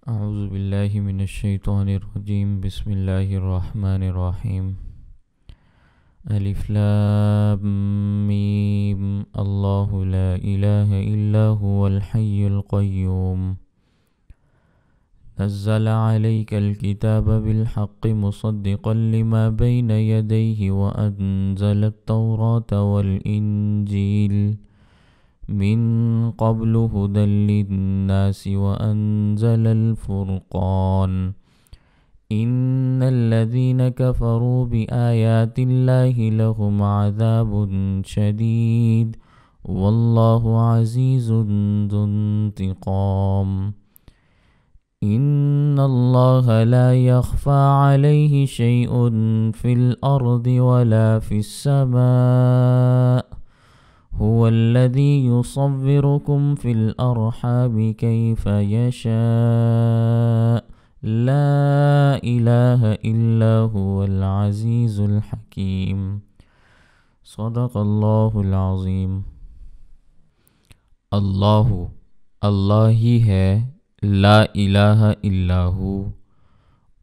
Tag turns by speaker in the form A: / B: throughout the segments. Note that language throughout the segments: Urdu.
A: اعوذ باللہ من الشیطان الرجیم بسم اللہ الرحمن الرحیم الف لام میم اللہ لا الہ الا هو الحی القیوم نزل عليك الكتاب بالحق مصدقا لما بين يديه وأنزل التوراة والإنجيل من قبل هدى للناس وأنزل الفرقان إن الذين كفروا بآيات الله لهم عذاب شديد والله عزيز ذو انتقام إن الله لا يخفى عليه شيء في الأرض ولا في السماء هو الذي يصوركم في الأرحام كيف يشاء لا إله إلا هو العزيز الحكيم صدق الله العظيم۔ اللہ ہی ہے، لا الہ الا ہو،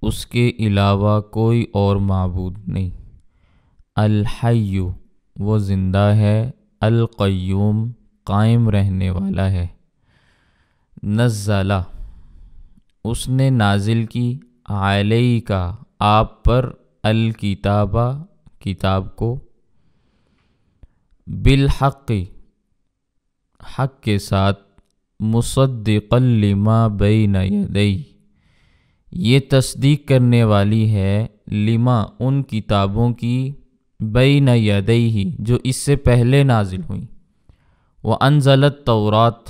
A: اس کے علاوہ کوئی اور معبود نہیں۔ الحی، وہ زندہ ہے، القیوم، قائم رہنے والا ہے۔ نزلہ، اس نے نازل کی، علیک، آپ پر، الکتابہ، کتاب کو، بالحق، حق کے ساتھ، مصدقا لما بین یدیہ، یہ تصدیق کرنے والی ہے، لما، ان کتابوں کی، بین یدیہ، جو اس سے پہلے نازل ہوئیں، وانزل التوراۃ،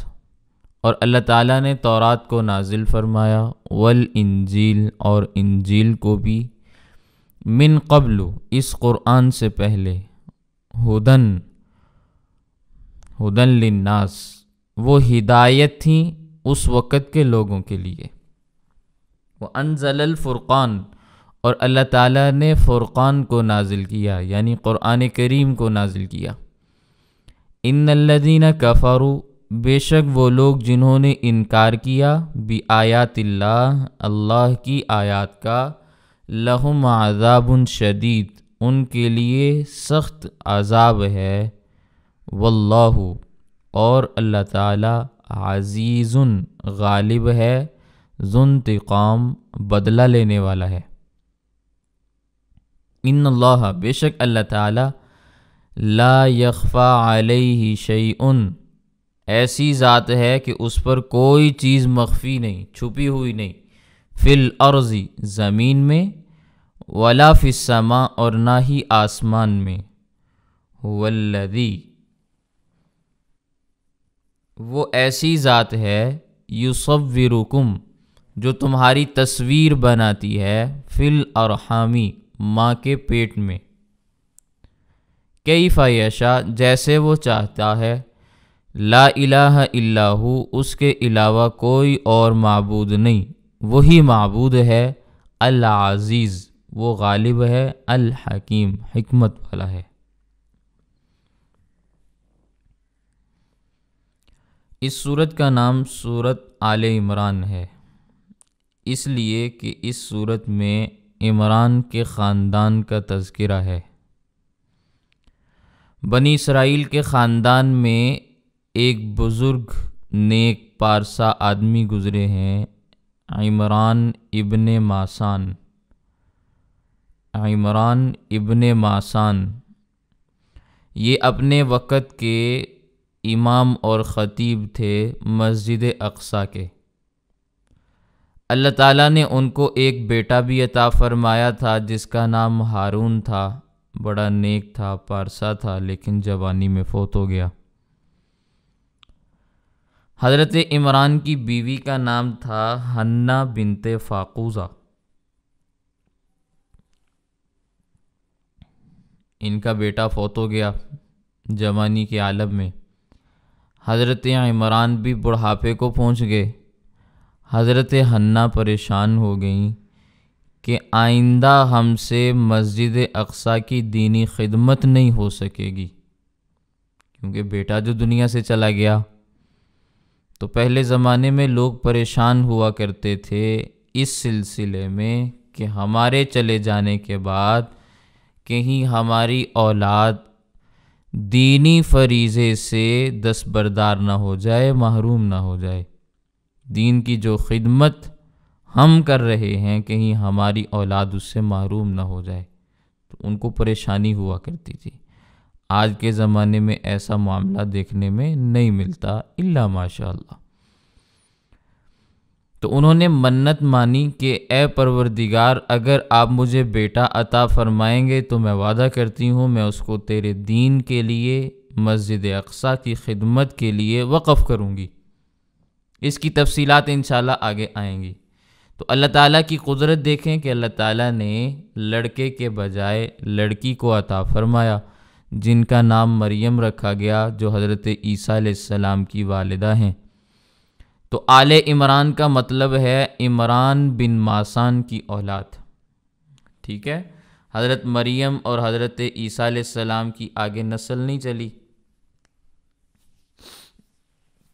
A: اور اللہ تعالیٰ نے تورات کو نازل فرمایا، والانجیل، اور انجیل کو بھی، من قبل، اس قرآن سے پہلے، ہدن للناس، وہ ہدایت تھیں اس وقت کے لوگوں کے لیے، وانزل الفرقان، اور اللہ تعالیٰ نے فرقان کو نازل کیا، یعنی قرآن کریم کو نازل کیا۔ ان الذین کفروا، بے شک وہ لوگ جنہوں نے انکار کیا، بآیات اللہ، اللہ کی آیات کا، لہم عذاب شدید، ان کے لیے سخت عذاب ہے، واللہ، اور اللہ تعالیٰ، عزیز، غالب ہے، ذو انتقام، بدلہ لینے والا ہے۔ ان اللہ، بے شک اللہ تعالیٰ، لا یخفی علیہ شیء، ایسی ذات ہے کہ اس پر کوئی چیز مخفی نہیں، چھپی ہوئی نہیں، فی الارض، زمین میں، ولا فی السماء، اور نہ ہی آسمان میں، هو الذی، وہ ایسی ذات ہے، یصورکم، جو تمہاری تصویر بناتی ہے، فی الارحامی، ماں کے پیٹ میں، کیف یشاء، جیسے وہ چاہتا ہے، لا الہ الا ہو، اس کے علاوہ کوئی اور معبود نہیں، وہی معبود ہے، العزیز، وہ غالب ہے، الحکیم، حکمت والا ہے۔ اس سورت کا نام سورت آل عمران ہے، اس لیے کہ اس سورت میں عمران کے خاندان کا تذکرہ ہے۔ بنی اسرائیل کے خاندان میں ایک بزرگ نیک پارسا آدمی گزرے ہیں، عمران ابن ماسان۔ عمران ابن ماسان یہ اپنے وقت کے امام اور خطیب تھے مسجد اقصی کے۔ اللہ تعالیٰ نے ان کو ایک بیٹا بھی عطا فرمایا تھا جس کا نام ہارون تھا، بڑا نیک تھا، پارسا تھا، لیکن جوانی میں فوت ہو گیا۔ حضرت عمران کی بیوی کا نام تھا حنہ بنت فاقوزہ۔ ان کا بیٹا فوت ہو گیا جوانی کے عالم میں، حضرت عمران بھی بڑھاپے کو پہنچ گئے۔ حضرت حنہ پریشان ہو گئیں کہ آئندہ ہم سے مسجد اقصی کی دینی خدمت نہیں ہو سکے گی، کیونکہ بیٹا جو دنیا سے چلا گیا، تو پہلے زمانے میں لوگ پریشان ہوا کرتے تھے اس سلسلے میں کہ ہمارے چلے جانے کے بعد کہیں ہماری اولاد دینی فریضے سے دستبردار نہ ہو جائے، محروم نہ ہو جائے۔ دین کی جو خدمت ہم کر رہے ہیں کہیں ہماری اولاد اس سے محروم نہ ہو جائے، تو ان کو پریشانی ہوا کرتی تھی۔ آج کے زمانے میں ایسا معاملہ دیکھنے میں نہیں ملتا الا ماشاء اللہ۔ تو انہوں نے منت مانی کہ اے پروردگار، اگر آپ مجھے بیٹا عطا فرمائیں گے تو میں وعدہ کرتی ہوں میں اس کو تیرے دین کے لیے، مسجد اقصیٰ کی خدمت کے لیے وقف کروں گی۔ اس کی تفصیلات انشاءاللہ آگے آئیں گی۔ تو اللہ تعالیٰ کی قدرت دیکھیں کہ اللہ تعالیٰ نے لڑکے کے بجائے لڑکی کو عطا فرمایا، جن کا نام مریم رکھا گیا، جو حضرت عیسیٰ علیہ السلام کی والدہ ہیں۔ تو آل عمران کا مطلب ہے عمران بن ماسان کی اولاد، ٹھیک ہے۔ حضرت مریم اور حضرت عیسیٰ علیہ السلام کی آگے نسل نہیں چلی،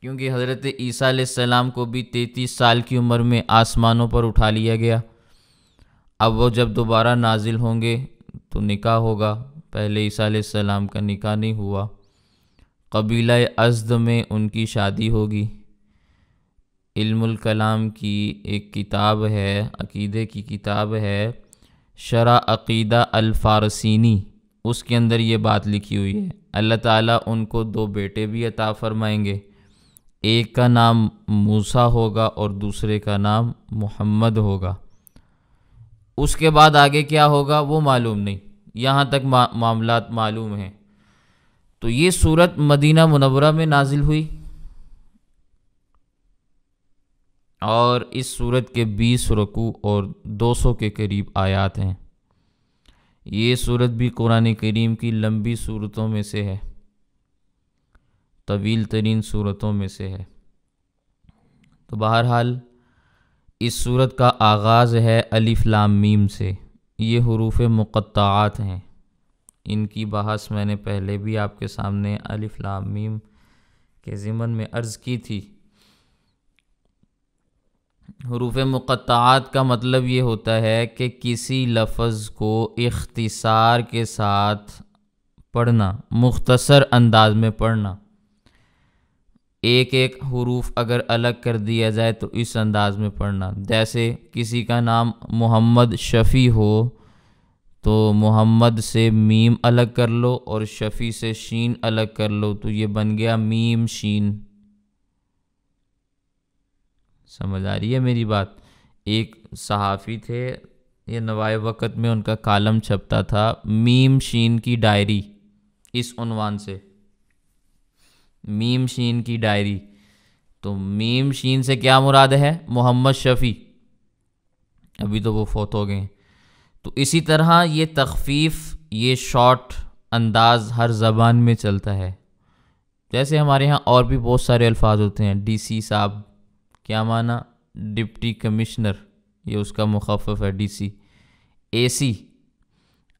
A: کیونکہ حضرت عیسیٰ علیہ السلام کو بھی 33 سال کی عمر میں آسمانوں پر اٹھا لیا گیا۔ اب وہ جب دوبارہ نازل ہوں گے تو نکاح ہوگا، پہلے عیسیٰ علیہ السلام کا نکاح نہیں ہوا، قبیلہ ازد میں ان کی شادی ہوگی۔ علم الکلام کی ایک کتاب ہے، عقیدے کی کتاب ہے، شرح عقیدہ الفارسینی، اس کے اندر یہ بات لکھی ہوئی ہے۔ اللہ تعالیٰ ان کو 2 بیٹے بھی عطا فرمائیں گے، ایک کا نام موسیٰ ہوگا اور دوسرے کا نام محمد ہوگا۔ اس کے بعد آگے کیا ہوگا وہ معلوم نہیں، یہاں تک معاملات معلوم ہیں۔ تو یہ سورت مدینہ منورہ میں نازل ہوئی، اور اس سورت کے 20 رکوع اور 200 کے قریب آیات ہیں۔ یہ سورت بھی قرآن کریم کی لمبی سورتوں میں سے ہے، طویل ترین سورتوں میں سے ہے۔ تو بہرحال اس سورت کا آغاز ہے الف لام میم سے، یہ حروف مقطعات ہیں۔ ان کی بحث میں نے پہلے بھی آپ کے سامنے الف لام میم کے ضمن میں عرض کی تھی۔ حروف مقطعات کا مطلب یہ ہوتا ہے کہ کسی لفظ کو اختصار کے ساتھ پڑھنا، مختصر انداز میں پڑھنا۔ ایک ایک حروف اگر الگ کر دیا جائے تو اس انداز میں پڑھنا، جیسے کسی کا نام محمد شفیع ہو تو محمد سے میم الگ کر لو اور شفیع سے شین الگ کر لو، تو یہ بن گیا میم شین۔ سمجھ آ رہی ہے میری بات؟ ایک صحافی تھے، یہ نوائے وقت میں ان کا کالم چھپتا تھا، میم شین کی ڈائری، اس عنوان سے، میم شین کی ڈائری۔ تو میم شین سے کیا مراد ہے؟ محمد شفیع، ابھی تو وہ فوت ہو گئے ہیں۔ تو اسی طرح یہ تخفیف، یہ شارٹ انداز ہر زبان میں چلتا ہے۔ جیسے ہمارے ہاں اور بھی بہت سارے الفاظ ہوتے ہیں، ڈی سی صاحب، کیا معنی؟ ڈپٹی کمشنر، یہ اس کا مخفف ہے ڈی سی۔ اے سی،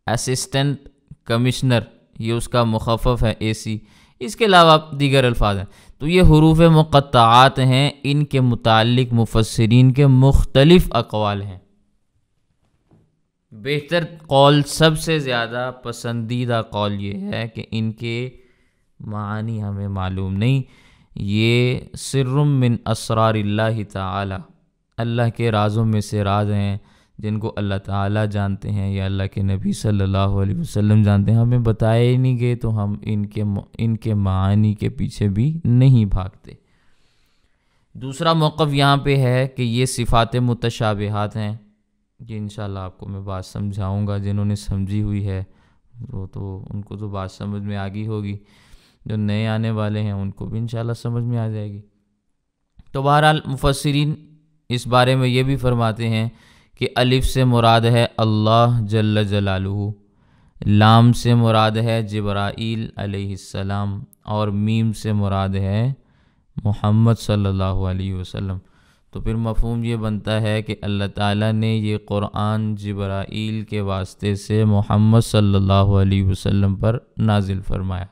A: اسسٹنٹ کمشنر، یہ اس کا مخفف ہے اے سی۔ اس کے علاوہ دیگر الفاظ ہیں۔ تو یہ حروف مقطعات ہیں، ان کے متعلق مفسرین کے مختلف اقوال ہیں۔ بہتر قول، سب سے زیادہ پسندیدہ قول یہ ہے کہ ان کے معانی ہمیں معلوم نہیں، یہ سر من اسرار اللہ تعالی، اللہ کے رازوں میں سے راز ہیں جن کو اللہ تعالیٰ جانتے ہیں یا اللہ کے نبی صلی اللہ علیہ وسلم جانتے ہیں، ہمیں بتائے ہی نہیں گئے تو ہم ان کے معانی کے پیچھے بھی نہیں بھاگتے۔ دوسرا موقف یہاں پہ ہے کہ یہ صفات متشابہات ہیں، یہ انشاءاللہ آپ کو میں بات سمجھاؤں گا۔ جنہوں نے سمجھی ہوئی ہے وہ تو ان کو تو بات سمجھ میں آ گئی ہوگی، جو نئے آنے والے ہیں ان کو بھی انشاءاللہ سمجھ میں آ جائے گی۔ تو بہرحال مفسرین اس بارے میں یہ بھی فرماتے ہیں کہ الف سے مراد ہے اللہ جل جلالہ، لام سے مراد ہے جبرائیل علیہ السلام، اور میم سے مراد ہے محمد صلی اللہ علیہ وسلم۔ تو پھر مفہوم یہ بنتا ہے کہ اللہ تعالیٰ نے یہ قرآن جبرائیل کے واسطے سے محمد صلی اللہ علیہ وسلم پر نازل فرمایا۔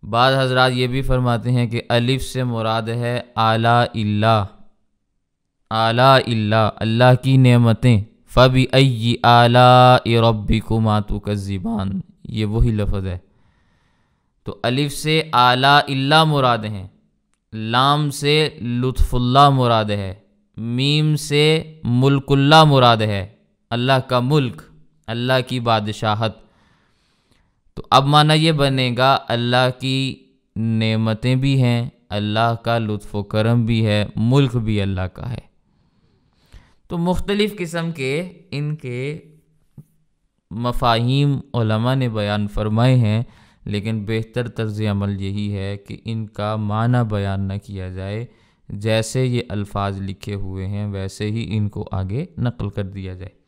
A: بعض حضرات یہ بھی فرماتے ہیں کہ الف سے مراد ہے آلاء اللہ، آلاء اللہ، اللہ کی نعمتیں، فَبِأَيِّ آلَاءِ رَبِّكُمَا تُكَذِّبَانِ، یہ وہی لفظ ہے۔ تو الف سے آلاء اللہ مراد ہیں، لام سے لطف اللہ مراد ہے، میم سے ملک اللہ مراد ہے، اللہ کا ملک، اللہ کی بادشاہت۔ تو اب معنی یہ بنے گا اللہ کی نعمتیں بھی ہیں، اللہ کا لطف و کرم بھی ہے، ملک بھی اللہ کا ہے۔ تو مختلف قسم کے ان کے مفاہیم علماء نے بیان فرمائے ہیں، لیکن بہتر طرز عمل یہی ہے کہ ان کا معنی بیان نہ کیا جائے، جیسے یہ الفاظ لکھے ہوئے ہیں ویسے ہی ان کو آگے نقل کر دیا جائے۔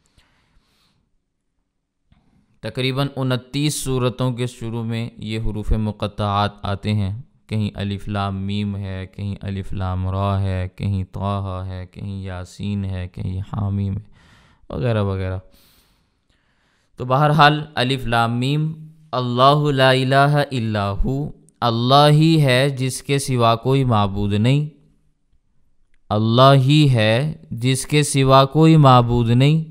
A: تقریباً 29 صورتوں کے شروع میں یہ حروف مقطعات آتے ہیں، کہیں الف لام میم ہے، کہیں الف لام را ہے، کہیں طٰہٰ ہے، کہیں یاسین ہے، کہیں حامیم ہے، وغیرہ وغیرہ۔ تو بہرحال الف لام میم، اللہ لا الہ الا ہو، اللہ ہی ہے جس کے سوا کوئی معبود نہیں، اللہ ہی ہے جس کے سوا کوئی معبود نہیں۔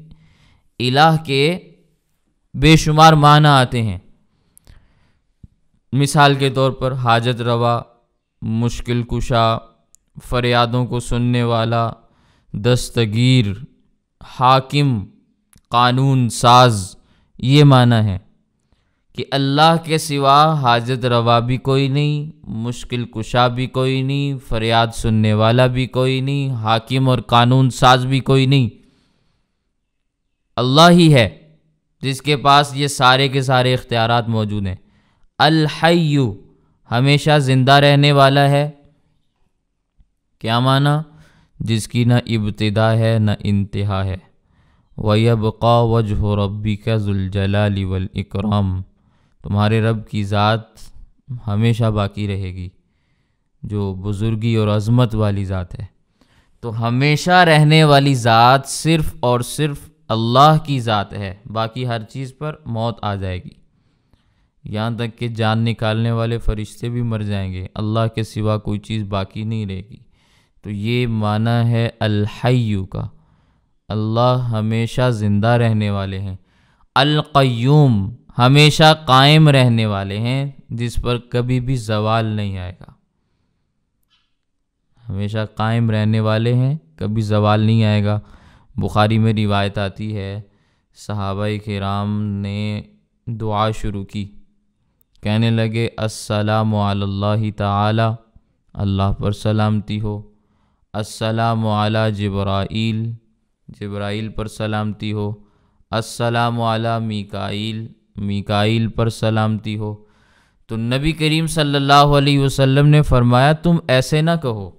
A: الہ کے بے شمار معنی آتے ہیں، مثال کے طور پر حاجت روا، مشکل کشا، فریادوں کو سننے والا، دستگیر، حاکم، قانون ساز، یہ معنی ہے کہ اللہ کے سوا حاجت روا بھی کوئی نہیں، مشکل کشا بھی کوئی نہیں، فریاد سننے والا بھی کوئی نہیں، حاکم اور قانون ساز بھی کوئی نہیں، اللہ ہی ہے جس کے پاس یہ سارے کے سارے اختیارات موجود ہیں۔ الحی، ہمیشہ زندہ رہنے والا ہے، کیا معنی؟ جس کی نہ ابتدا ہے نہ انتہا ہے۔ وَيَبْقَى وَجْهُ رَبِّكَ ذُو الْجَلَالِ وَالْإِكْرَامِ، تمہارے رب کی ذات ہمیشہ باقی رہے گی، جو بزرگی اور عظمت والی ذات ہے۔ تو ہمیشہ رہنے والی ذات صرف اور صرف اللہ کی ذات ہے، باقی ہر چیز پر موت آ جائے گی، یہاں تک کہ جان نکالنے والے فرشتے بھی مر جائیں گے، اللہ کے سوا کوئی چیز باقی نہیں رہے گی۔ تو یہ معنی ہے الحی کا، اللہ ہمیشہ زندہ رہنے والے ہیں۔ القیوم، ہمیشہ قائم رہنے والے ہیں، جس پر کبھی بھی زوال نہیں آئے گا، ہمیشہ قائم رہنے والے ہیں، کبھی زوال نہیں آئے گا۔ بخاری میں روایت آتی ہے، صحابہ کرام نے دعا شروع کی، کہنے لگے السلام علی اللہ تعالی، اللہ پر سلامتی ہو، السلام علی جبرائیل، جبرائیل پر سلامتی ہو، السلام علی میکائیل، میکائیل پر سلامتی ہو۔ تو نبی کریم صلی اللہ علیہ وسلم نے فرمایا تم ایسے نہ کہو،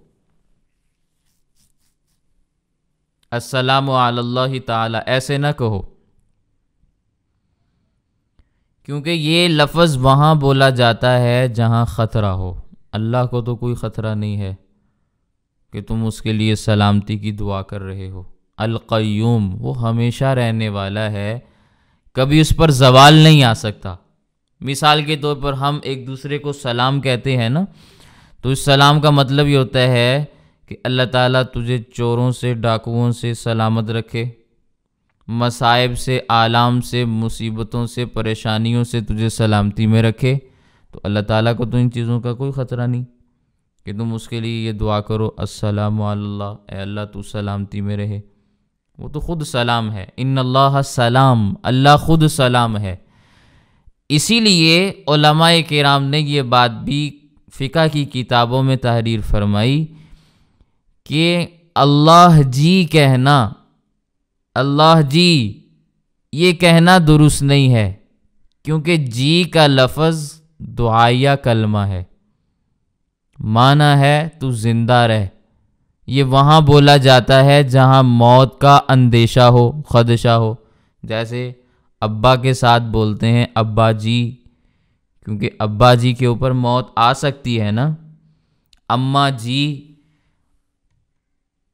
A: السلام علی اللہ تعالی ایسے نہ کہو، کیونکہ یہ لفظ وہاں بولا جاتا ہے جہاں خطرہ ہو، اللہ کو تو کوئی خطرہ نہیں ہے کہ تم اس کے لیے سلامتی کی دعا کر رہے ہو۔ القیوم، وہ ہمیشہ رہنے والا ہے، کبھی اس پر زوال نہیں آ سکتا۔ مثال کے طور پر ہم ایک دوسرے کو سلام کہتے ہیں نا، تو اس سلام کا مطلب یہ ہوتا ہے کہ اللہ تعالیٰ تجھے چوروں سے، ڈاکوؤں سے سلامت رکھے، مصائب سے، آلام سے، مصیبتوں سے، پریشانیوں سے تجھے سلامتی میں رکھے۔ تو اللہ تعالیٰ کو تو ان چیزوں کا کوئی خطرہ نہیں کہ تم اس کے لیے یہ دعا کرو السلام علی اللہ، اے اللہ تو سلامتی میں رہے، وہ تو خود سلام ہے۔ ان اللہ سلام، اللہ خود سلام ہے۔ اسی لیے علماء کرام نے یہ بات بھی فقہ کی کتابوں میں تحریر فرمائی کہ اللہ جی کہنا، اللہ جی یہ کہنا درست نہیں ہے، کیونکہ جی کا لفظ دعائیہ کلمہ ہے، معنی ہے تو زندہ رہ، یہ وہاں بولا جاتا ہے جہاں موت کا اندیشہ ہو، خدشہ ہو، جیسے ابا کے ساتھ بولتے ہیں ابا جی، کیونکہ ابا جی کے اوپر موت آ سکتی ہے نا، اماں جی،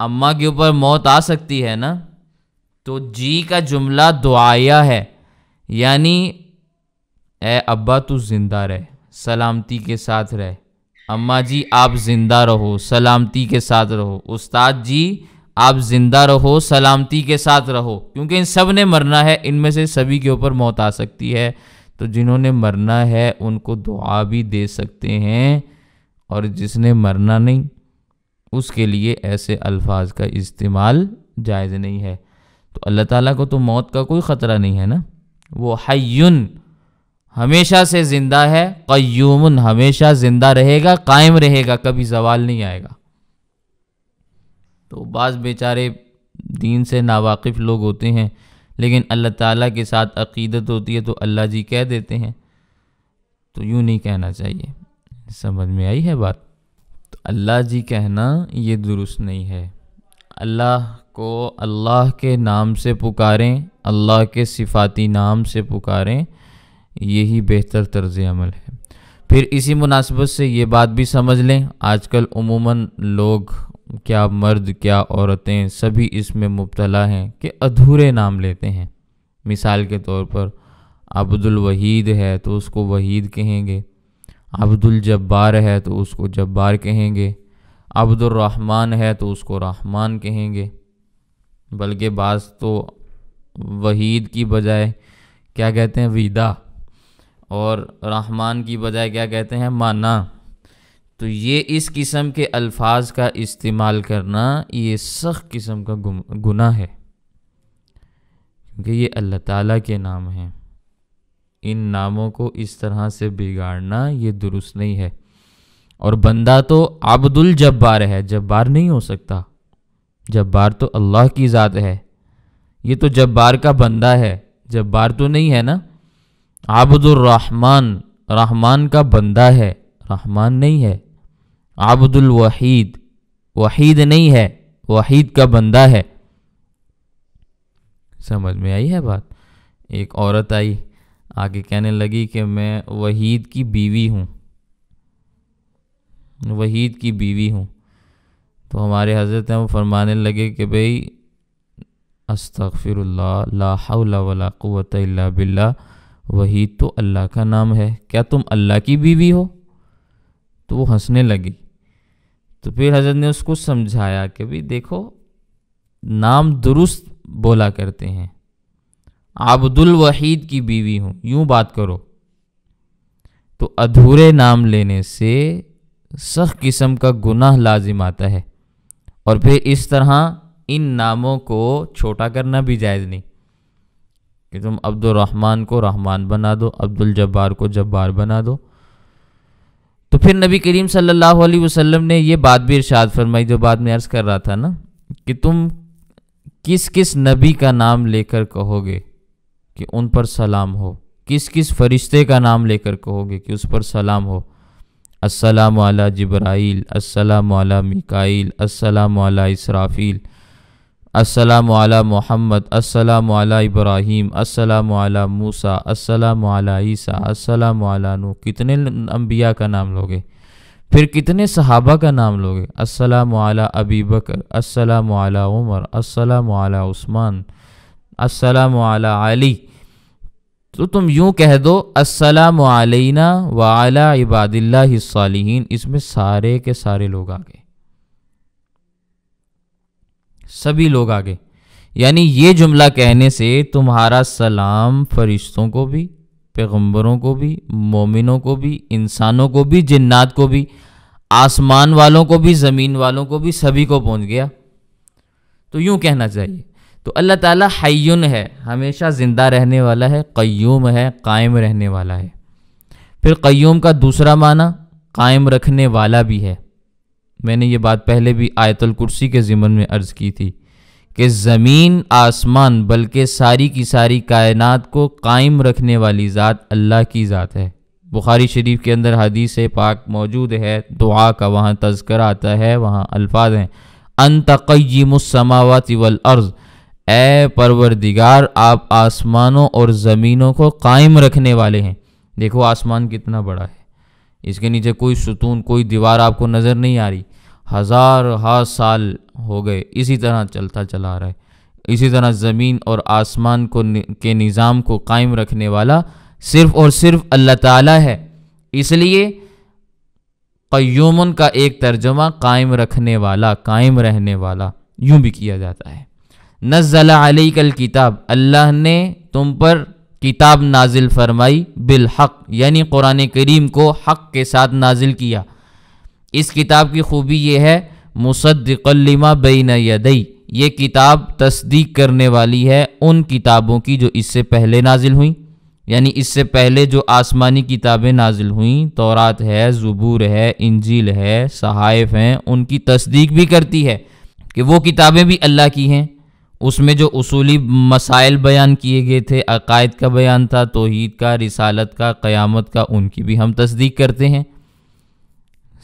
A: اماں کے اوپر موت آ سکتی ہے نا، تو جی کا جملہ دعائیہ ہے، یعنی اے ابا تو زندہ رہ، سلامتی کے ساتھ رہے، اماں جی آپ زندہ رہو سلامتی کے ساتھ رہو، استاد جی آپ زندہ رہو سلامتی کے ساتھ رہو، کیونکہ ان سب نے مرنا ہے، ان میں سے سبھی کے اوپر موت آ سکتی ہے، تو جنہوں نے مرنا ہے ان کو دعا بھی دے سکتے ہیں، اور جس نے مرنا نہیں اس کے لیے ایسے الفاظ کا استعمال جائز نہیں ہے۔ تو اللہ تعالیٰ کو تو موت کا کوئی خطرہ نہیں ہے نا، وہ حیٌّ ہمیشہ سے زندہ ہے، قیوم ہمیشہ زندہ رہے گا، قائم رہے گا، کبھی زوال نہیں آئے گا۔ تو بعض بیچارے دین سے ناواقف لوگ ہوتے ہیں، لیکن اللہ تعالیٰ کے ساتھ عقیدت ہوتی ہے تو اللہ جی کہہ دیتے ہیں، تو یوں نہیں کہنا چاہیے۔ سمجھ میں آئی ہے بات؟ تو اللہ جی کہنا یہ درست نہیں ہے۔ اللہ کو اللہ کے نام سے پکاریں، اللہ کے صفاتی نام سے پکاریں، یہی بہتر طرز عمل ہے۔ پھر اسی مناسبت سے یہ بات بھی سمجھ لیں، آج کل عموماً لوگ، کیا مرد کیا عورتیں، سبھی اس میں مبتلا ہیں کہ ادھورے نام لیتے ہیں۔ مثال کے طور پر عبد الوحید ہے تو اس کو وحید کہیں گے، عبد الجبار ہے تو اس کو جبار کہیں گے، عبد الرحمن ہے تو اس کو رحمان کہیں گے، بلکہ بعض تو وحید کی بجائے کیا کہتے ہیں ویدا، اور رحمان کی بجائے کیا کہتے ہیں مانا۔ تو یہ اس قسم کے الفاظ کا استعمال کرنا یہ سخت قسم کا گناہ ہے، کیونکہ یہ اللہ تعالیٰ کے نام ہیں، ان ناموں کو اس طرح سے بگاڑنا یہ درست نہیں ہے۔ اور بندہ تو عبد الجبار ہے، جبار نہیں ہو سکتا، جبار تو اللہ کی ذات ہے، یہ تو جبار کا بندہ ہے، جبار تو نہیں ہے نا۔ عبد الرحمن، رحمان کا بندہ ہے، رحمان نہیں ہے۔ عبد الوحید، وحید نہیں ہے، وحید کا بندہ ہے۔ سمجھ میں آئی ہے بات؟ ایک عورت آئی آگے کہنے لگی کہ میں وحید کی بیوی ہوں، وحید کی بیوی ہوں، تو ہمارے حضرت ہیں وہ فرمانے لگے کہ بھئی استغفر اللہ، لا حول ولا قوت الا باللہ، وحید تو اللہ کا نام ہے، کیا تم اللہ کی بیوی ہو؟ تو وہ ہنسنے لگی۔ تو پھر حضرت نے اس کو سمجھایا کہ بھی دیکھو نام درست بولا کرتے ہیں، عبد الوحید کی بیوی ہوں، یوں بات کرو۔ تو ادھورے نام لینے سے سخت قسم کا گناہ لازم آتا ہے، اور پھر اس طرح ان ناموں کو چھوٹا کرنا بھی جائز نہیں کہ تم عبد الرحمن کو رحمان بنا دو، عبد الجبار کو جبار بنا دو۔ تو پھر نبی کریم صلی اللہ علیہ وسلم نے یہ بات بھی ارشاد فرمائی جو بات میں عرض کر رہا تھا نا، کہ تم کس کس نبی کا نام لے کر کہو گے کہ ان پر سلام ہو، کس کس فرشتے کا نام لے کر کہو گے کہ اس پر سلام ہو۔ السلام علی جبرائیل، السلام علی میکائیل، السلام علی اسرافیل، السلام علی محمد، السلام علی ابراہیم، السلام علی موسیٰ، السلام علی عیسیٰ، السلام علی نوح۔ کتنے انبیاء کا نام لوگے؟ پھر کتنے صحابہ کا نام لوگے؟ السلام علی ابی بکر، السلام علی عمر، السلام علی عثمان، السلام علی علی۔ تو تم یوں کہہ دو السلام علینا وعلی عباد اللہ الصالحین، اس میں سارے کے سارے لوگ آگے، سبھی لوگ آگے۔ یعنی یہ جملہ کہنے سے تمہارا سلام فرشتوں کو بھی، پیغمبروں کو بھی، مومنوں کو بھی، انسانوں کو بھی، جنات کو بھی، آسمان والوں کو بھی، زمین والوں کو بھی، سبھی کو پہنچ گیا۔ تو یوں کہنا چاہیے۔ تو اللہ تعالیٰ حیٌّ ہے، ہمیشہ زندہ رہنے والا ہے، قیوم ہے، قائم رہنے والا ہے۔ پھر قیوم کا دوسرا معنی قائم رکھنے والا بھی ہے۔ میں نے یہ بات پہلے بھی آیت الکرسی کے ضمن میں عرض کی تھی کہ زمین، آسمان، بلکہ ساری کی ساری کائنات کو قائم رکھنے والی ذات اللہ کی ذات ہے۔ بخاری شریف کے اندر حدیث پاک موجود ہے، دعا کا وہاں تذکرہ آتا ہے، وہاں الفاظ ہیں انت قیم السماوات والارض، اے پروردگار آپ آسمانوں اور زمینوں کو قائم رکھنے والے ہیں۔ دیکھو آسمان کتنا بڑا ہے، اس کے نیچے کوئی ستون، کوئی دیوار آپ کو نظر نہیں آ رہی، ہزار سال ہو گئے اسی طرح چلتا چلا آ رہا ہے۔ اسی طرح زمین اور آسمان کے نظام کو قائم رکھنے والا صرف اور صرف اللہ تعالیٰ ہے۔ اس لیے قیومن کا ایک ترجمہ قائم رکھنے والا، قائم رہنے والا یوں بھی کیا جاتا ہے۔ نزل علیک الکتاب، اللہ نے تم پر کتاب نازل فرمائی، بالحق یعنی قرآن کریم کو حق کے ساتھ نازل کیا۔ اس کتاب کی خوبی یہ ہے مصدقا لما بین یدی، یہ کتاب تصدیق کرنے والی ہے ان کتابوں کی جو اس سے پہلے نازل ہوئیں، یعنی اس سے پہلے جو آسمانی کتابیں نازل ہوئیں، تورات ہے، زبور ہے، انجیل ہے، صحائف ہیں، ان کی تصدیق بھی کرتی ہے کہ وہ کتابیں بھی اللہ کی ہیں۔ اس میں جو اصولی مسائل بیان کیے گئے تھے، عقائد کا بیان تھا، توحید کا، رسالت کا، قیامت کا، ان کی بھی ہم تصدیق کرتے ہیں۔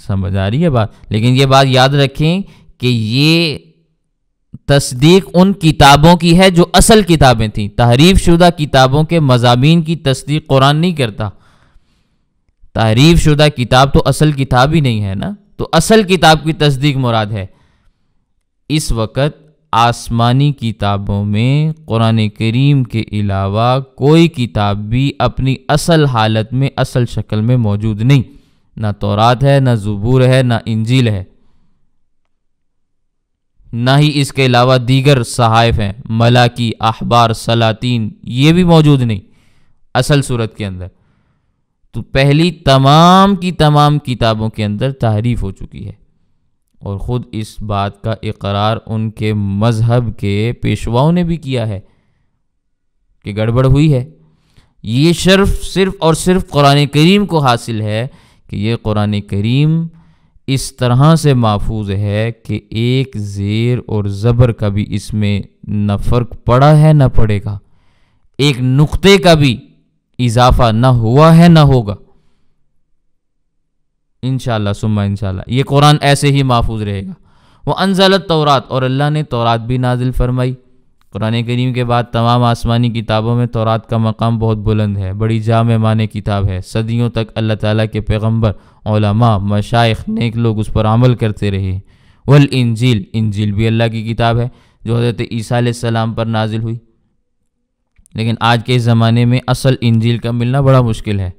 A: سمجھ آ رہی ہے بات؟ لیکن یہ بات یاد رکھیں کہ یہ تصدیق ان کتابوں کی ہے جو اصل کتابیں تھیں۔ تحریف شدہ کتابوں کے مضامین کی تصدیق قرآن نہیں کرتا۔ تحریف شدہ کتاب تو اصل کتاب ہی نہیں ہے نا، تو اصل کتاب کی تصدیق مراد ہے۔ اس وقت آسمانی کتابوں میں قرآن کریم کے علاوہ کوئی کتاب بھی اپنی اصل حالت میں، اصل شکل میں موجود نہیں، نہ تورات ہے، نہ زبور ہے، نہ انجیل ہے، نہ ہی اس کے علاوہ دیگر صحائف ہیں، ملاکی، احبار، سلاطین، یہ بھی موجود نہیں اصل صورت کے اندر۔ تو پہلی تمام کی تمام کتابوں کے اندر تحریف ہو چکی ہے، اور خود اس بات کا اقرار ان کے مذہب کے پیشواؤں نے بھی کیا ہے کہ گڑبڑ ہوئی ہے۔ یہ صرف اور صرف قرآن کریم کو حاصل ہے کہ یہ قرآن کریم اس طرح سے محفوظ ہے کہ ایک زیر اور زبر کا بھی اس میں نہ فرق پڑا ہے نہ پڑے گا، ایک نقطے کا بھی اضافہ نہ ہوا ہے نہ ہوگا، انشاءاللہ ثم انشاءاللہ یہ قرآن ایسے ہی محفوظ رہے گا۔ وَأَنزَلَ التَّوْرَاتَ، اور اللہ نے تورات بھی نازل فرمائی۔ قرآن کریم کے بعد تمام آسمانی کتابوں میں تورات کا مقام بہت بلند ہے، بڑی جامع معنی کتاب ہے، صدیوں تک اللہ تعالیٰ کے پیغمبر، علماء، مشائخ، نیک لوگ اس پر عمل کرتے رہے۔ والانجیل، انجیل بھی اللہ کی کتاب ہے جو حضرت عیسیٰ علیہ السلام پر نازل ہوئی، لیکن آج کے زمانے میں اصل انجیل کا ملنا بڑا مشکل ہے۔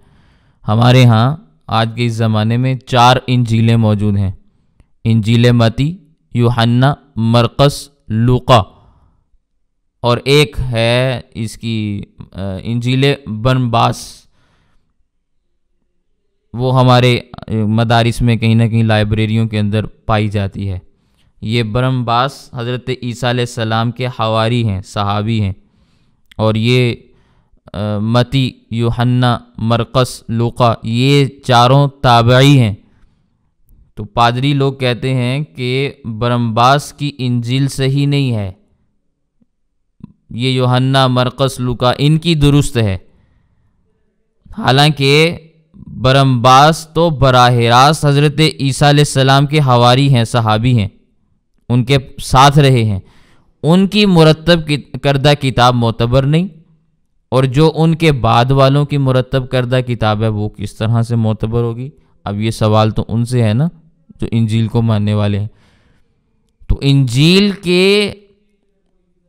A: ہمارے ہاں آج کے اس زمانے میں 4 انجیلیں موجود ہیں، انجیل متی، یوحنا، مرقس، لوقا، اور ایک ہے اس کی انجیل برنباس، وہ ہمارے مدارس میں کہیں نہ کہیں لائبریریوں کے اندر پائی جاتی ہے۔ یہ برنباس حضرت عیسیٰ علیہ السلام کے حواری ہیں، صحابی ہیں، اور یہ متی، یوحنا، مرقس، لوقا، یہ 4 تابعی ہیں۔ تو پادری لوگ کہتے ہیں کہ برنباس کی انجیل صحیح نہیں ہے، یہ یوحنا، مرقس، لوقا ان کی درست ہے، حالانکہ برنباس تو براہ راست حضرت عیسیٰ علیہ السلام کے حواری ہیں، صحابی ہیں، ان کے ساتھ رہے ہیں، ان کی مرتب کردہ کتاب معتبر نہیں، اور جو ان کے بعد والوں کی مرتب کردہ کتاب ہے وہ کس طرح سے معتبر ہوگی؟ اب یہ سوال تو ان سے ہے نا جو انجیل کو ماننے والے ہیں۔ تو انجیل کے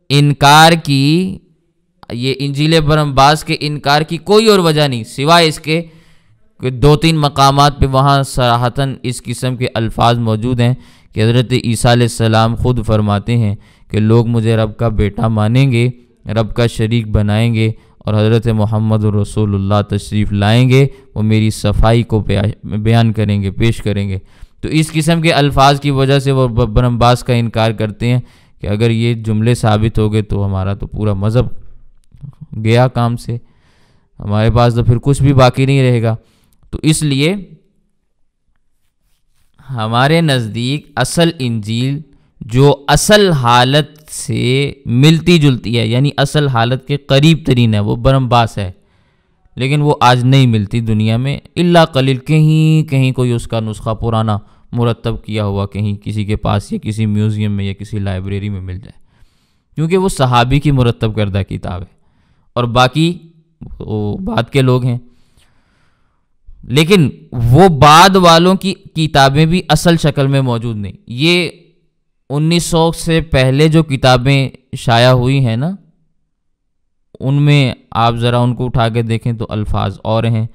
A: انکار کی، یہ انجیل برنباس کے انکار کی کوئی اور وجہ نہیں سوائے اس کے کہ 2-3 مقامات پہ وہاں صراحتاً اس قسم کے الفاظ موجود ہیں کہ حضرت عیسیٰ علیہ السلام خود فرماتے ہیں کہ لوگ مجھے رب کا بیٹا مانیں گے، رب کا شریک بنائیں گے، اور حضرت محمد رسول اللہ تشریف لائیں گے، وہ میری صفائی کو بیان کریں گے، پیش کریں گے۔ تو اس قسم کے الفاظ کی وجہ سے وہ برنباس کا انکار کرتے ہیں کہ اگر یہ جملے ثابت ہو گئے تو ہمارا تو پورا مذہب گیا کام سے، ہمارے پاس تو پھر کچھ بھی باقی نہیں رہے گا۔ تو اس لیے ہمارے نزدیک اصل انجیل جو اصل حالت سے ملتی جلتی ہے، یعنی اصل حالت کے قریب ترین ہے، وہ برنباس ہے، لیکن وہ آج نہیں ملتی دنیا میں، الا قلیل، کہیں کوئی اس کا نسخہ پرانا مرتب کیا ہوا کہیں کسی کے پاس یا کسی میوزیم میں یا کسی لائبریری میں مل جائے، کیونکہ وہ صحابی کی مرتب کردہ کتاب ہے اور باقی وہ بعد کے لوگ ہیں۔ لیکن وہ بعد والوں کی کتابیں بھی اصل شکل میں موجود نہیں۔ یہ 1900 سے پہلے جو کتابیں شائع ہوئی ہیں نا، ان میں آپ ذرا ان کو اٹھا کے دیکھیں تو الفاظ اور ہیں،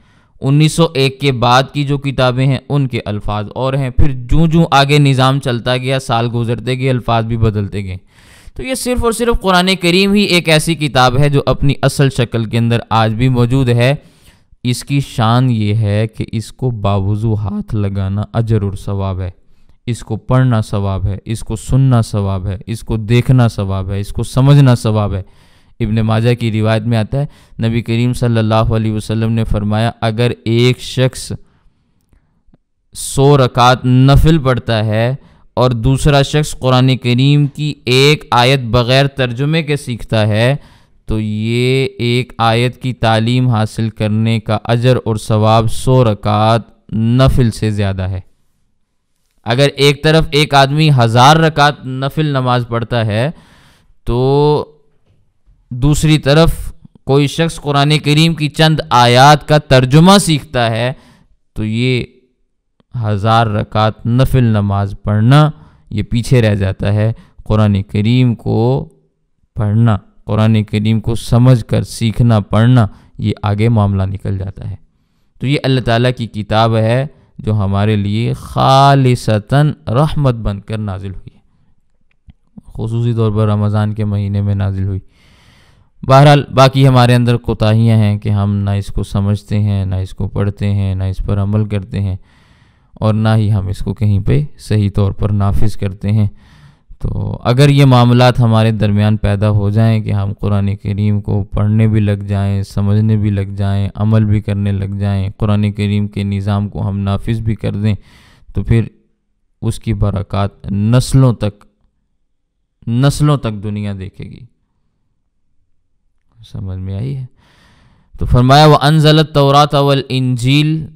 A: 1901 کے بعد کی جو کتابیں ہیں ان کے الفاظ اور ہیں، پھر جوں آگے نظام چلتا گیا، سال گزرتے گئے، الفاظ بھی بدلتے گئے۔ تو یہ صرف اور صرف قرآن کریم ہی ایک ایسی کتاب ہے جو اپنی اصل شکل کے اندر آج بھی موجود ہے۔ اس کی شان یہ ہے کہ اس کو باوضو ہاتھ لگانا اجر اور ثواب ہے، اس کو پڑھنا ثواب ہے، اس کو سننا ثواب ہے، اس کو دیکھنا ثواب ہے، اس کو سمجھنا ثواب ہے۔ ابن ماجہ کی روایت میں آتا ہے نبی کریم صلی اللہ علیہ وسلم نے فرمایا اگر ایک شخص 100 رکعت نفل پڑھتا ہے اور دوسرا شخص قرآن کریم کی ایک آیت بغیر ترجمے کے سیکھتا ہے تو یہ ایک آیت کی تعلیم حاصل کرنے کا اجر اور ثواب 100 رکعت نفل سے زیادہ ہے۔ اگر ایک طرف ایک آدمی 1000 رکعت نفل نماز پڑھتا ہے تو دوسری طرف کوئی شخص قرآن کریم کی چند آیات کا ترجمہ سیکھتا ہے تو یہ 1000 رکعت نفل نماز پڑھنا یہ پیچھے رہ جاتا ہے۔ قرآن کریم کو پڑھنا، قرآن کریم کو سمجھ کر سیکھنا پڑھنا، یہ آگے معاملہ نکل جاتا ہے۔ تو یہ اللہ تعالیٰ کی کتاب ہے جو ہمارے لیے خالصتاً رحمت بن کر نازل ہوئی ہے، خصوصی طور پر رمضان کے مہینے میں نازل ہوئی۔ بہرحال باقی ہمارے اندر کوتاہیاں ہیں کہ ہم نہ اس کو سمجھتے ہیں، نہ اس کو پڑھتے ہیں، نہ اس پر عمل کرتے ہیں، اور نہ ہی ہم اس کو کہیں پہ صحیح طور پر نافذ کرتے ہیں۔ تو اگر یہ معاملات ہمارے درمیان پیدا ہو جائیں کہ ہم قرآن کریم کو پڑھنے بھی لگ جائیں، سمجھنے بھی لگ جائیں، عمل بھی کرنے لگ جائیں، قرآن کریم کے نظام کو ہم نافذ بھی کر دیں تو پھر اس کی برکات نسلوں تک دنیا دیکھے گی۔ سمجھ میں آئی ہے؟ تو فرمایا وَأَنزَلَ التَّوْرَاةَ وَالْإِنجِيلَ،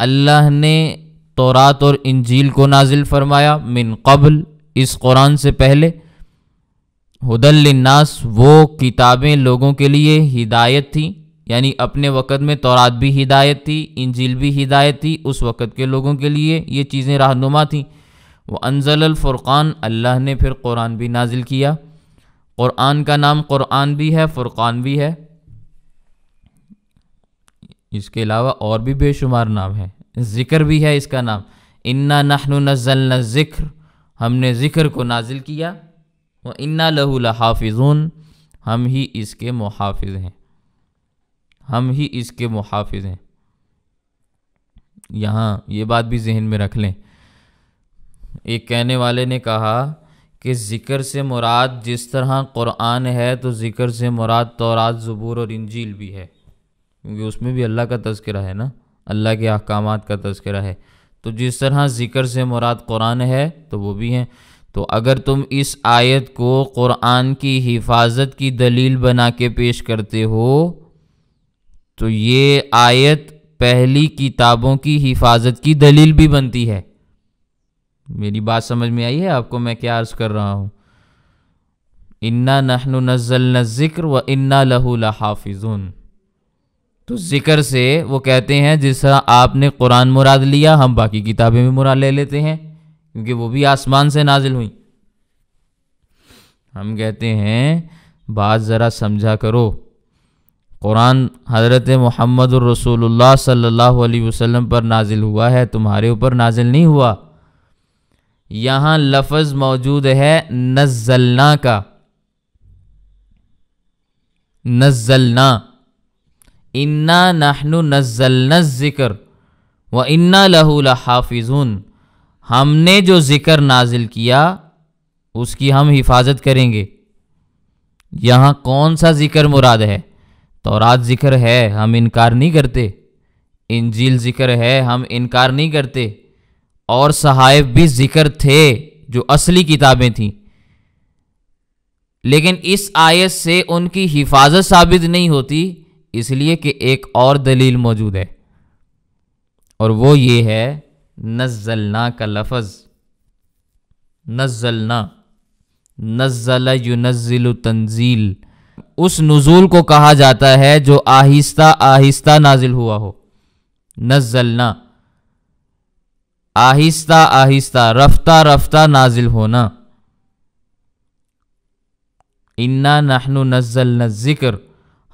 A: اللہ نے تورات اور انجیل کو نازل فرمایا، من قبل، اس قرآن سے پہلے، ہدی للناس، وہ کتابیں لوگوں کے لیے ہدایت تھی، یعنی اپنے وقت میں تورات بھی ہدایت تھی، انجیل بھی ہدایت تھی، اس وقت کے لوگوں کے لیے یہ چیزیں رہنما تھیں۔ وَأَنزَلَ الْفُرْقَانَ، اللہ نے پھر قرآن بھی نازل کیا۔ قرآن کا نام قرآن بھی ہے، فرقان بھی ہے، اس کے علاوہ اور بھی بے شمار نام ہیں، ذکر بھی ہے اس کا نام، اِنَّا نَحْنُ نَزَّلْنَا الذِّکْرَ، ہم نے ذکر کو نازل کیا، وَإِنَّا لَهُ لَحَافِظُونَ، ہم ہی اس کے محافظ ہیں، ہم ہی اس کے محافظ ہیں۔ یہاں یہ بات بھی ذہن میں رکھ لیں، ایک کہنے والے نے کہا کہ ذکر سے مراد جس طرح قرآن ہے تو ذکر سے مراد تورات، زبور اور انجیل بھی ہے، کیونکہ اس میں بھی اللہ کا تذکرہ ہے نا، اللہ کے احکامات کا تذکرہ ہے۔ تو جس طرح ذکر سے مراد قرآن ہے تو وہ بھی ہیں۔ تو اگر تم اس آیت کو قرآن کی حفاظت کی دلیل بنا کے پیش کرتے ہو تو یہ آیت پہلی کتابوں کی حفاظت کی دلیل بھی بنتی ہے۔ میری بات سمجھ میں آئی ہے آپ کو میں کیا عرض کر رہا ہوں؟ اِنَّا نَحْنُ نَزَّلْنَا الذِّکْرَ وَإِنَّا لَهُ لَحَافِظُونَ، تو ذکر سے وہ کہتے ہیں جس طرح آپ نے قرآن مراد لیا ہم باقی کتابیں بھی مراد لے لیتے ہیں کیونکہ وہ بھی آسمان سے نازل ہوئیں۔ ہم کہتے ہیں بات ذرا سمجھا کرو، قرآن حضرت محمد الرسول اللہ صلی اللہ علیہ وسلم پر نازل ہوا ہے، تمہارے اوپر نازل نہیں ہوا۔ یہاں لفظ موجود ہے نزلنا کا، نزلنا، اِنَّا نَحْنُ نَزَّلْنَا الذِّکْرَ وَإِنَّا لَهُ لَحَافِظُونَ، ہم نے جو ذکر نازل کیا اس کی ہم حفاظت کریں گے۔ یہاں کون سا ذکر مراد ہے؟ تورات ذکر ہے، ہم انکار نہیں کرتے، انجیل ذکر ہے، ہم انکار نہیں کرتے، اور صحائف بھی ذکر تھے جو اصلی کتابیں تھیں، لیکن اس آیت سے ان کی حفاظت ثابت نہیں ہوتی، اس لیے کہ ایک اور دلیل موجود ہے، اور وہ یہ ہے نزلنا کا لفظ، نزلنا، نزل ینزل تنزیل، اس نزول کو کہا جاتا ہے جو آہستہ آہستہ نازل ہوا ہو، نزلنا، آہستہ آہستہ، رفتہ رفتہ نازل ہونا۔ اِنَّا نَحْنُ نَزَّلْنَا الذِّکْرَ،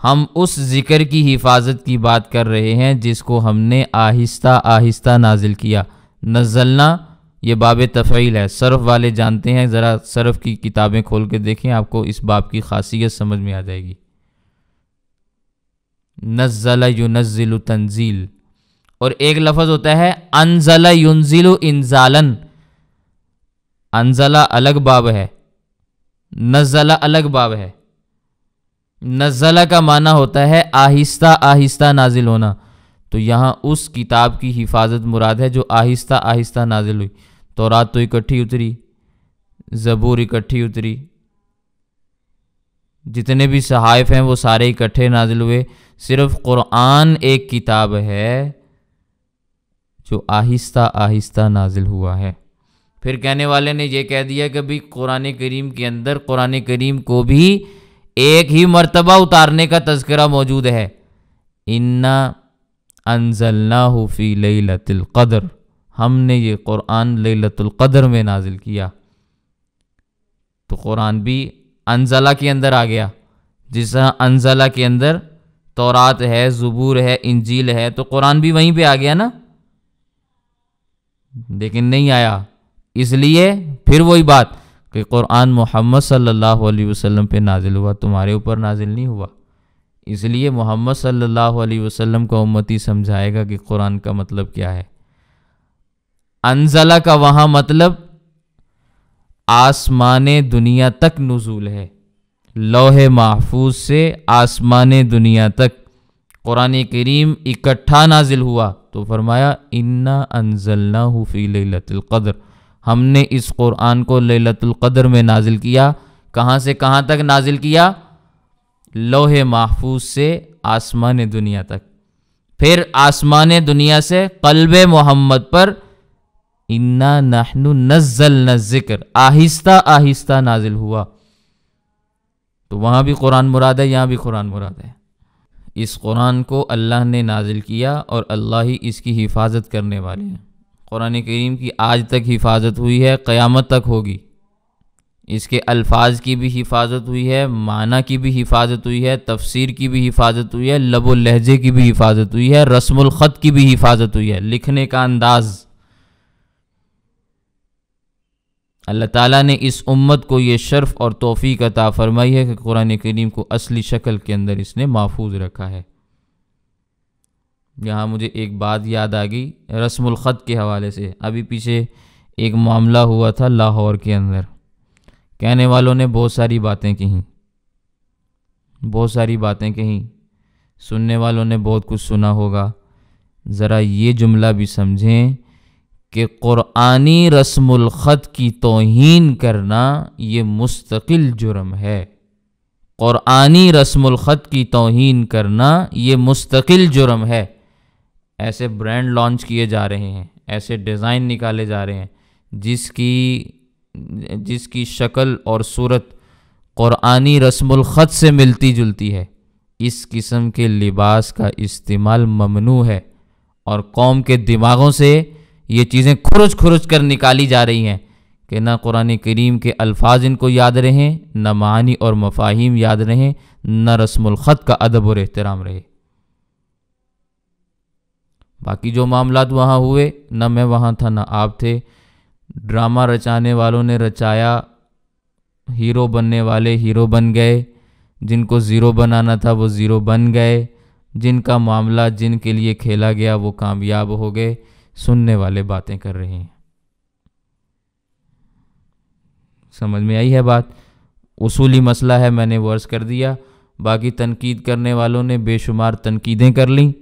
A: ہم اس ذکر کی حفاظت کی بات کر رہے ہیں جس کو ہم نے آہستہ آہستہ نازل کیا۔ نزلنا یہ باب تفعیل ہے، صرف والے جانتے ہیں، ذرا صرف کی کتابیں کھول کے دیکھیں، آپ کو اس باب کی خاصیت سمجھ میں آ جائے گی۔ نزل ینزل تنزیل، اور ایک لفظ ہوتا ہے انزل ینزل انزالاً۔ انزل الگ باب ہے، نزل الگ باب ہے۔ نزل کا معنی ہوتا ہے آہستہ آہستہ نازل ہونا، تو یہاں اس کتاب کی حفاظت مراد ہے جو آہستہ آہستہ نازل ہوئی۔ تورات تو اکٹھی اتری، زبور اکٹھی اتری، جتنے بھی صحائف ہیں وہ سارے اکٹھے نازل ہوئے، صرف قرآن ایک کتاب ہے جو آہستہ آہستہ نازل ہوا ہے۔ پھر کہنے والے نے یہ کہہ دیا کہ بھی قرآن کریم کے اندر قرآن کریم کو بھی ایک ہی مرتبہ اتارنے کا تذکرہ موجود ہے۔ اِنَّا أَنزَلْنَاهُ فِي لَيْلَةِ الْقَدْرِ، ہم نے یہ قرآن لیلۃ القدر میں نازل کیا۔ تو قرآن بھی انزلہ کے اندر آ گیا، جس طرح انزلہ کے اندر تورات ہے، زبور ہے، انجیل ہے، تو قرآن بھی وہیں پہ آ گیا نا، لیکن نہیں آیا۔ اس لیے پھر وہی بات کہ قرآن محمد صلی اللہ علیہ وسلم پہ نازل ہوا، تمہارے اوپر نازل نہیں ہوا۔ اس لیے محمد صلی اللہ علیہ وسلم کو امتی سمجھائے گا کہ قرآن کا مطلب کیا ہے۔ انزلہ کا وہاں مطلب آسمان دنیا تک نزول ہے، لوح محفوظ سے آسمان دنیا تک قرآن کریم اکٹھا نازل ہوا، تو فرمایا اِنَّا أَنزَلْنَاهُ فِي لَيْلَةِ الْقَدْرِ، ہم نے اس قرآن کو لیلۃ القدر میں نازل کیا۔ کہاں سے کہاں تک نازل کیا؟ لوح محفوظ سے آسمان دنیا تک، پھر آسمان دنیا سے قلب محمد پر اِنَّا نَحْنُ نَزَّلْنَا الذِّکْر، آہستہ آہستہ نازل ہوا۔ تو وہاں بھی قرآن مراد ہے، یہاں بھی قرآن مراد ہے۔ اس قرآن کو اللہ نے نازل کیا اور اللہ ہی اس کی حفاظت کرنے والے ہیں۔ قرآن کریم کی آج تک حفاظت ہوئی ہے، قیامت تک ہوگی۔ اس کے الفاظ کی بھی حفاظت ہوئی ہے، معنی کی بھی حفاظت ہوئی ہے، تفسیر کی بھی حفاظت ہوئی ہے، لب و لہجے کی بھی حفاظت ہوئی ہے، رسم الخط کی بھی حفاظت ہوئی ہے، لکھنے کا انداز۔ اللہ تعالیٰ نے اس امت کو یہ شرف اور توفیق عطا فرمائی ہے کہ قرآن کریم کو اصلی شکل کے اندر اس نے محفوظ رکھا ہے۔ یہاں مجھے ایک بات یاد آ گئی رسم الخط کے حوالے سے۔ ابھی پیچھے ایک معاملہ ہوا تھا لاہور کے اندر، کہنے والوں نے بہت ساری باتیں کہیں، سننے والوں نے بہت کچھ سنا ہوگا۔ ذرا یہ جملہ بھی سمجھیں کہ قرآنی رسم الخط کی توہین کرنا یہ مستقل جرم ہے۔ قرآنی رسم الخط کی توہین کرنا یہ مستقل جرم ہے۔ ایسے برانڈ لانچ کیے جا رہے ہیں، ایسے ڈیزائن نکالے جا رہے ہیں جس کی شکل اور صورت قرآنی رسم الخط سے ملتی جلتی ہے۔ اس قسم کے لباس کا استعمال ممنوع ہے، اور قوم کے دماغوں سے یہ چیزیں کھرچ کر نکالی جا رہی ہیں کہ نہ قرآن کریم کے الفاظ ان کو یاد رہیں، نہ معانی اور مفاہیم یاد رہیں، نہ رسم الخط کا ادب اور احترام رہے۔ باقی جو معاملات وہاں ہوئے، نہ میں وہاں تھا نہ آپ تھے، ڈرامہ رچانے والوں نے رچایا، ہیرو بننے والے ہیرو بن گئے، جن کو زیرو بنانا تھا وہ زیرو بن گئے، جن کا معاملہ جن کے لیے کھیلا گیا وہ کامیاب ہو گئے، سننے والے باتیں کر رہے ہیں۔ سمجھ میں آئی ہے بات؟ اصولی مسئلہ ہے، میں نے وہ عرض کر دیا۔ باقی تنقید کرنے والوں نے بے شمار تنقیدیں کر لیں،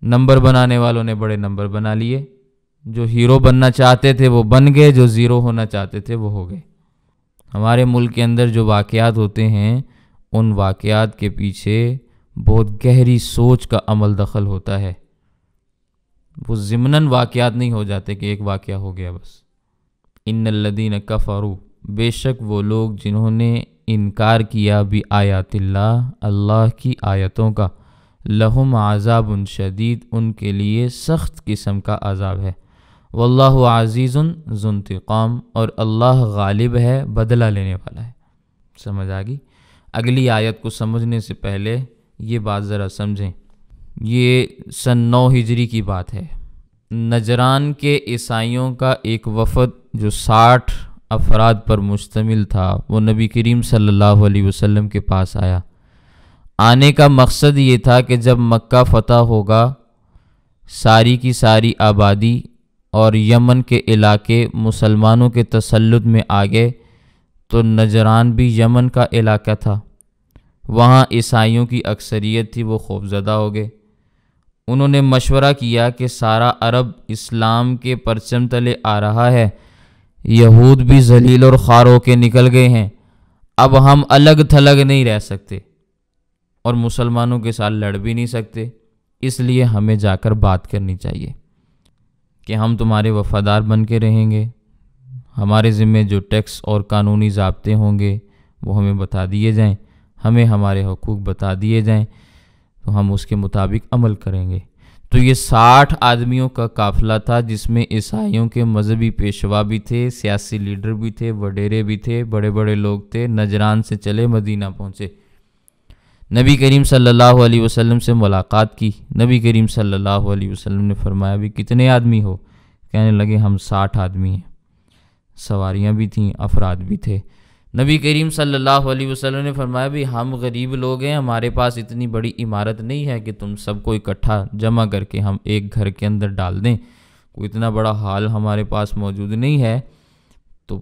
A: نمبر بنانے والوں نے بڑے نمبر بنا لیے۔ جو ہیرو بننا چاہتے تھے وہ بن گئے، جو زیرو ہونا چاہتے تھے وہ ہو گئے۔ ہمارے ملک کے اندر جو واقعات ہوتے ہیں، ان واقعات کے پیچھے بہت گہری سوچ کا عمل دخل ہوتا ہے۔ وہ ضمناً واقعات نہیں ہو جاتے کہ ایک واقعہ ہو گیا بس۔ ان الذین کفروا، بے شک وہ لوگ جنہوں نے انکار کیا بآیات اللہ، اللہ کی آیتوں کا، لہم عذاب شدید، ان کے لیے سخت قسم کا عذاب ہے۔ واللہ عزیز ذو انتقام، اور اللہ غالب ہے، بدلہ لینے والا ہے۔ سمجھ آ گئی؟ اگلی آیت کو سمجھنے سے پہلے یہ بات ذرا سمجھیں۔ یہ سن 9 ہجری کی بات ہے۔ نجران کے عیسائیوں کا ایک وفد جو 60 افراد پر مشتمل تھا، وہ نبی کریم صلی اللہ علیہ وسلم کے پاس آیا۔ آنے کا مقصد یہ تھا کہ جب مکہ فتح ہوگا، ساری کی ساری آبادی اور یمن کے علاقے مسلمانوں کے تسلط میں آ گئے تو نجران بھی یمن کا علاقہ تھا، وہاں عیسائیوں کی اکثریت تھی، وہ خوفزدہ ہو گئے۔ انہوں نے مشورہ کیا کہ سارا عرب اسلام کے پرچم تلے آ رہا ہے، یہود بھی ذلیل اور خوار ہو کے نکل گئے ہیں، اب ہم الگ تھلگ نہیں رہ سکتے اور مسلمانوں کے ساتھ لڑ بھی نہیں سکتے، اس لیے ہمیں جا کر بات کرنی چاہیے کہ ہم تمہارے وفادار بن کے رہیں گے، ہمارے ذمے جو ٹیکس اور قانونی ضابطے ہوں گے وہ ہمیں بتا دیے جائیں، ہمیں ہمارے حقوق بتا دیے جائیں تو ہم اس کے مطابق عمل کریں گے۔ تو یہ 60 آدمیوں کا قافلہ تھا، جس میں عیسائیوں کے مذہبی پیشوا بھی تھے، سیاسی لیڈر بھی تھے، وڈیرے بھی تھے، بڑے بڑے لوگ تھے۔ نجران سے چلے مدینہ پہنچے، نبی کریم صلی اللہ علیہ وسلم سے ملاقات کی۔ نبی کریم صلی اللہ علیہ وسلم نے فرمایا بھی کتنے آدمی ہو؟ کہنے لگے ہم 60 آدمی ہیں، سواریاں بھی تھیں، افراد بھی تھے۔ نبی کریم صلی اللہ علیہ وسلم نے فرمایا بھی ہم غریب لوگ ہیں، ہمارے پاس اتنی بڑی عمارت نہیں ہے کہ تم سب کو اکٹھا جمع کر کے ہم ایک گھر کے اندر ڈال دیں، کوئی اتنا بڑا ہال ہمارے پاس موجود نہیں ہے۔ تو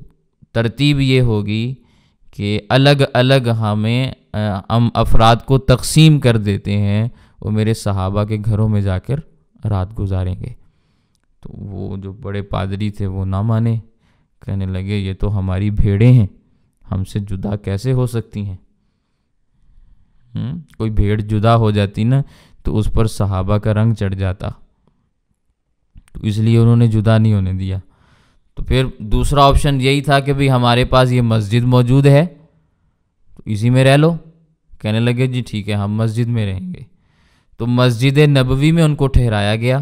A: ترتیب یہ ہوگی کہ الگ الگ ہم افراد کو تقسیم کر دیتے ہیں، وہ میرے صحابہ کے گھروں میں جا کر رات گزاریں گے۔ تو وہ جو بڑے پادری تھے وہ نہ مانے، کہنے لگے یہ تو ہماری بھیڑیں ہیں، ہم سے جدا کیسے ہو سکتی ہیں؟ کوئی بھیڑ جدا ہو جاتی نا تو اس پر صحابہ کا رنگ چڑھ جاتا، تو اس لیے انہوں نے جدا نہیں ہونے دیا۔ تو پھر دوسرا آپشن یہی تھا کہ بھی ہمارے پاس یہ مسجد موجود ہے تو اسی میں رہ لو۔ کہنے لگے جی ٹھیک ہے ہم مسجد میں رہیں گے۔ تو مسجد نبوی میں ان کو ٹھہرایا گیا۔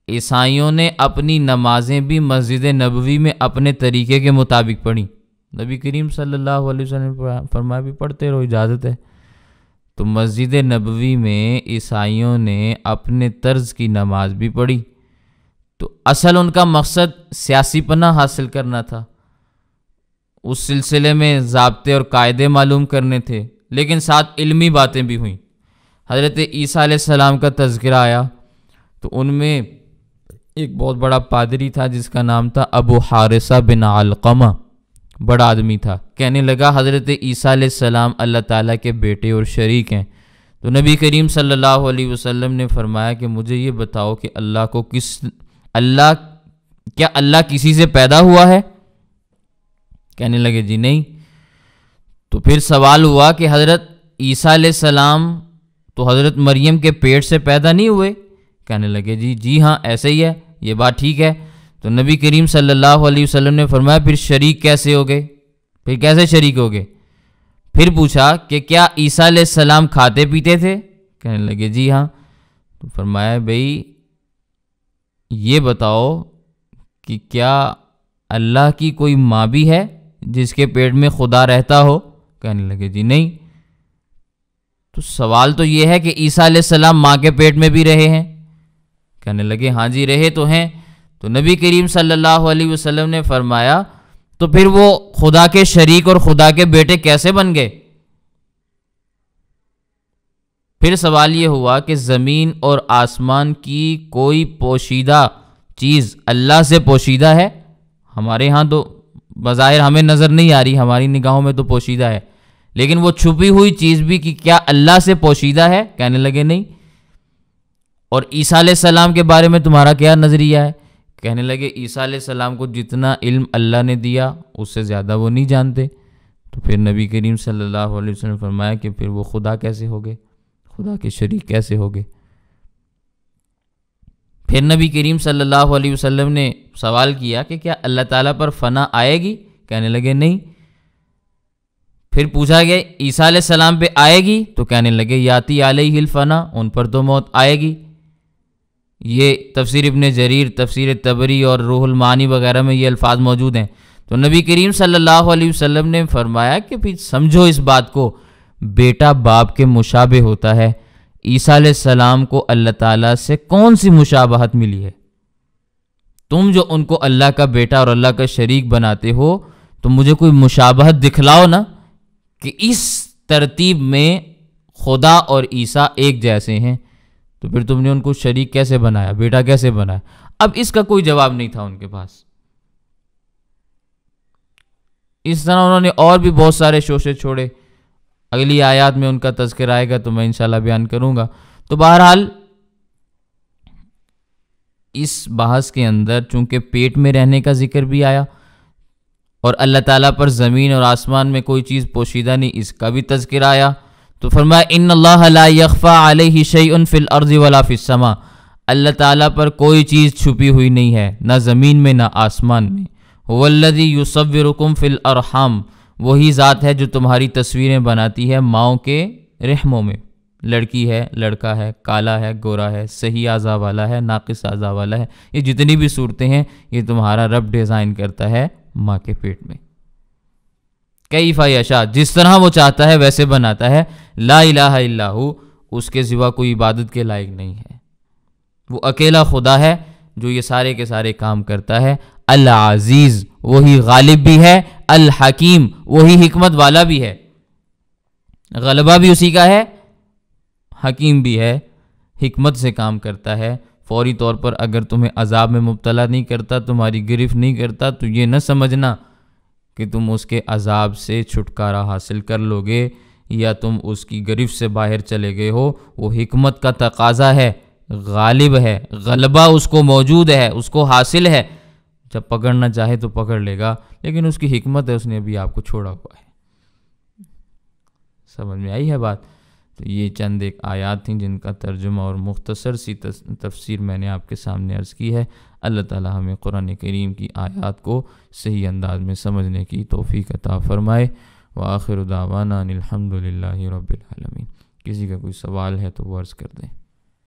A: عیسائیوں نے اپنی نمازیں بھی مسجد نبوی میں اپنے طریقے کے مطابق پڑھی۔ نبی کریم صلی اللہ علیہ وسلم نے فرمایا بھی پڑھتے رہو، اجازت ہے۔ تو مسجد نبوی میں عیسائیوں نے اپنے طرز کی نماز بھی پڑھی۔ تو اصل ان کا مقصد سیاسی پناہ حاصل کرنا تھا، اس سلسلے میں ضابطے اور قاعدے معلوم کرنے تھے، لیکن ساتھ علمی باتیں بھی ہوئیں۔ حضرت عیسیٰ علیہ السلام کا تذکرہ آیا تو ان میں ایک بہت بڑا پادری تھا جس کا نام تھا ابو حارثہ بن علقمہ، بڑا آدمی تھا۔ کہنے لگا حضرت عیسیٰ علیہ السلام اللہ تعالیٰ کے بیٹے اور شریک ہیں۔ تو نبی کریم صلی اللہ علیہ وسلم نے فرمایا کہ مجھے یہ بتاؤ کہ کیا اللہ کسی سے پیدا ہوا ہے؟ کہنے لگے جی نہیں۔ تو پھر سوال ہوا کہ حضرت عیسیٰ علیہ السلام تو حضرت مریم کے پیٹ سے پیدا نہیں ہوئے؟ کہنے لگے جی ہاں ایسے ہی ہے، یہ بات ٹھیک ہے۔ تو نبی کریم صلی اللہ علیہ وسلم نے فرمایا پھر شریک کیسے ہو گئے؟ پھر کیسے شریک ہو گئے؟ پھر پوچھا کہ کیا عیسیٰ علیہ السلام کھاتے پیتے تھے؟ کہنے لگے جی ہاں۔ تو فرمایا بھئی یہ بتاؤ کہ کیا اللہ کی کوئی ماں بھی ہے جس کے پیٹ میں خدا رہتا ہو؟ کہنے لگے جی نہیں۔ تو سوال تو یہ ہے کہ عیسیٰ علیہ السلام ماں کے پیٹ میں بھی رہے ہیں؟ کہنے لگے ہاں جی رہے تو ہیں۔ تو نبی کریم صلی اللہ علیہ وسلم نے فرمایا تو پھر وہ خدا کے شریک اور خدا کے بیٹے کیسے بن گئے؟ پھر سوال یہ ہوا کہ زمین اور آسمان کی کوئی پوشیدہ چیز اللہ سے پوشیدہ ہے؟ ہمارے ہاں تو بظاہر ہمیں نظر نہیں آ رہی، ہماری نگاہوں میں تو پوشیدہ ہے، لیکن وہ چھپی ہوئی چیز بھی کہ کیا اللہ سے پوشیدہ ہے؟ کہنے لگے نہیں۔ اور عیسیٰ علیہ السلام کے بارے میں تمہارا کیا نظریہ ہے؟ کہنے لگے عیسیٰ علیہ السلام کو جتنا علم اللہ نے دیا اس سے زیادہ وہ نہیں جانتے۔ تو پھر نبی کریم صلی اللہ علیہ وسلم نے فرمایا کہ پھر وہ خدا کیسے ہو گئے، خدا کے شریک کیسے ہو گئے؟ پھر نبی کریم صلی اللہ علیہ وسلم نے سوال کیا کہ کیا اللہ تعالیٰ پر فنا آئے گی؟ کہنے لگے نہیں۔ پھر پوچھا گیا عیسیٰ علیہ السلام پہ آئے گی؟ تو کہنے لگے یاتی علیہ الفنا، ان پر تو موت آئے گی۔ یہ تفسیر ابن جریر، تفسیر طبری اور روح المعانی وغیرہ میں یہ الفاظ موجود ہیں۔ تو نبی کریم صلی اللہ علیہ وسلم نے فرمایا کہ پھر سمجھو اس بات کو، بیٹا باپ کے مشابہ ہوتا ہے، عیسیٰ علیہ السلام کو اللہ تعالیٰ سے کون سی مشابہت ملی ہے؟ تم جو ان کو اللہ کا بیٹا اور اللہ کا شریک بناتے ہو تو مجھے کوئی مشابہت دکھلاؤ نا کہ اس ترتیب میں خدا اور عیسیٰ ایک جیسے ہیں، تو پھر تم نے ان کو شریک کیسے بنایا، بیٹا کیسے بنایا؟ اب اس کا کوئی جواب نہیں تھا ان کے پاس۔ اس طرح انہوں نے اور بھی بہت سارے شوشے چھوڑے، اگلی آیات میں ان کا تذکر آئے گا تو میں انشاءاللہ بیان کروں گا۔ تو بہرحال اس بحث کے اندر چونکہ پیٹ میں رہنے کا ذکر بھی آیا اور اللہ تعالیٰ پر زمین اور آسمان میں کوئی چیز پوشیدہ نہیں، اس کا بھی تذکر آیا، تو فرمایا ان اللہ لا یخفی علیہ شیء فی الارض ولا فی السماء، اللہ تعالیٰ پر کوئی چیز چھپی ہوئی نہیں ہے، نہ زمین میں نہ آسمان میں۔ هو الذی یصورکم فی الارحام، وہی ذات ہے جو تمہاری تصویریں بناتی ہے ماؤں کے رحموں میں، لڑکی ہے، لڑکا ہے، کالا ہے، گورا ہے، صحیح اعضاء والا ہے، ناقص اعضاء والا ہے، یہ جتنی بھی صورتیں ہیں یہ تمہارا رب ڈیزائن کرتا ہے ماں کے پیٹ میں۔ کیف یشاء، جس طرح وہ چاہتا ہے ویسے بناتا ہے، لا الہ الا ہو، اس کے سوا کوئی عبادت کے لائق نہیں ہے، وہ اکیلا خدا ہے جو یہ سارے کے سارے کام کرتا ہے۔ العزیز، وہی غالب بھی ہے، الحکیم، وہی حکمت والا بھی ہے، غلبہ بھی اسی کا ہے، حکیم بھی ہے، حکمت سے کام کرتا ہے۔ فوری طور پر اگر تمہیں عذاب میں مبتلا نہیں کرتا، تمہاری گرفت نہیں کرتا، تو یہ نہ سمجھنا کہ تم اس کے عذاب سے چھٹکارا حاصل کر لو گے یا تم اس کی گرفت سے باہر چلے گئے ہو۔ وہ حکمت کا تقاضا ہے، غالب ہے، غلبہ اس کو موجود ہے، اس کو حاصل ہے، جب پکڑنا چاہے تو پکڑ لے گا، لیکن اس کی حکمت ہے، اس نے ابھی آپ کو چھوڑا ہوا ہے۔ سمجھ میں آئی ہے بات؟ تو یہ چند ایک آیات تھیں جن کا ترجمہ اور مختصر سی تفسیر میں نے آپ کے سامنے عرض کی ہے۔ اللہ تعالی ہمیں قرآن کریم کی آیات کو صحیح انداز میں سمجھنے کی توفیق عطا فرمائے۔ وآخر دعوانا ان الحمد للہ رب العالمین۔ کسی کا کوئی سوال ہے تو وہ عرض کر دیں۔